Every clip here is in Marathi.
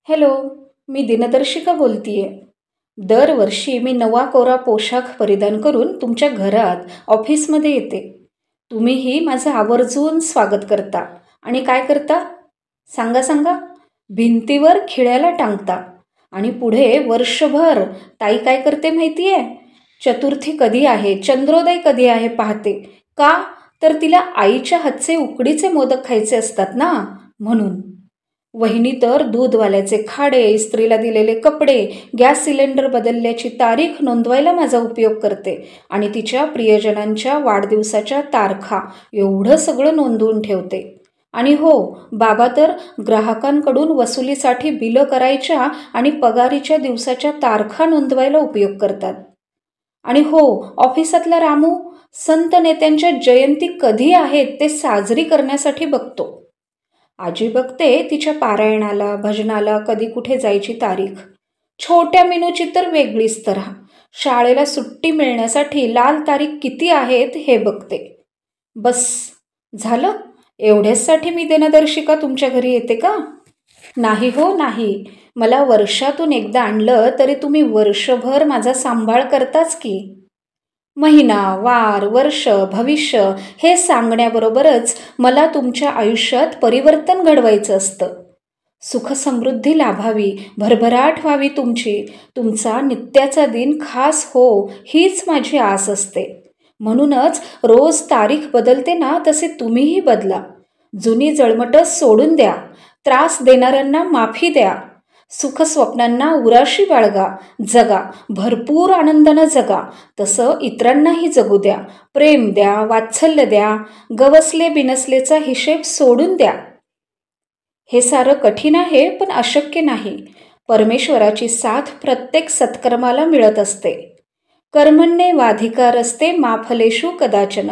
हॅलो, मी दिनदर्शिका बोलतीये. दरवर्षी मी नवा कोरा पोशाख परिधान करून तुमच्या घरात, ऑफिसमध्ये येते. तुम्हीही माझं आवर्जून स्वागत करता आणि काय करता? सांगा सांगा. भिंतीवर खिळ्याला टांगता आणि पुढे वर्षभर ताई काय करते माहिती आहे? चतुर्थी कधी आहे, चंद्रोदय कधी आहे पाहते. का? तर तिला आईच्या हातचे उकडीचे मोदक खायचे असतात ना, म्हणून. वहिनी तर दूधवाल्याचे खाडे, इस्त्रीला दिलेले कपडे, गॅस सिलेंडर बदलल्याची तारीख नोंदवायला माझा उपयोग करते आणि तिच्या प्रियजनांच्या वाढदिवसाच्या तारखा एवढं सगळं नोंदवून ठेवते. आणि हो, बाबा तर ग्राहकांकडून वसुलीसाठी बिलं करायच्या आणि पगारीच्या दिवसाच्या तारखा नोंदवायला उपयोग करतात. आणि हो, ऑफिसातला रामू संत नेत्यांच्या जयंती कधी आहेत ते साजरी करण्यासाठी बघतो. आजी बघते तिच्या पारायणाला, भजनाला, कधी कुठे जायची तारीख. छोट्या मिनूची तर वेगळीच तऱ्हा. शाळेला सुट्टी मिळण्यासाठी लाल तारीख किती आहेत हे बघते. बस झालं? एवढ्याचसाठी मी दिनदर्शिका तुमच्या घरी येते का? नाही हो नाही. मला वर्षातून एकदा आणलं तरी तुम्ही वर्षभर माझा सांभाळ करताच की. महिना, वार, वर्ष, भविष्य हे सांगण्याबरोबरच मला तुमच्या आयुष्यात परिवर्तन घडवायचं असतं. सुखसमृद्धी लाभावी, भरभराट व्हावी तुमची, तुमचा नित्याचा दिन खास हो, हीच माझी आस असते. म्हणूनच रोज तारीख बदलते ना, तसे तुम्हीही बदला. जुनी जळमटं सोडून द्या, त्रास देणाऱ्यांना माफी द्या, सुखस्वप्नांना उराशी बाळगा, जगा, भरपूर आनंदानं जगा. तसं इतरांनाही जगू द्या, प्रेम द्या, वात्सल्य द्या, गवसले बिनसलेचा हिशेब सोडून द्या. हे सारं कठीण आहे पण अशक्य नाही. परमेश्वराची साथ प्रत्येक सत्कर्माला मिळत असते. कर्मण्येवाधिकारस्ते मा फलेषु कदाचन.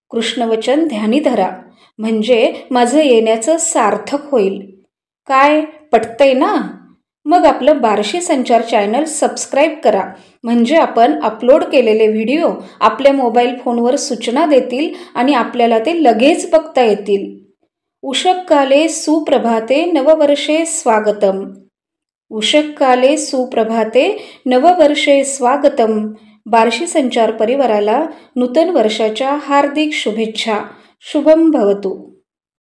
कृष्णवचन ध्यानी धरा, म्हणजे माझं येण्याचं सार्थक होईल. काय पटतंय ना? मग आपलं बार्शी संचार चॅनल सबस्क्राईब करा, म्हणजे आपण अपलोड केलेले व्हिडिओ आपल्या मोबाईल फोनवर सूचना देतील आणि आपल्याला ते लगेच बघता येतील. उषःकाले सुप्रभाते नववर्षे स्वागतम. उषःकाले सुप्रभाते नववर्षे स्वागतम. बार्शी संचार परिवाराला नूतन वर्षाच्या हार्दिक शुभेच्छा. शुभम भवतु.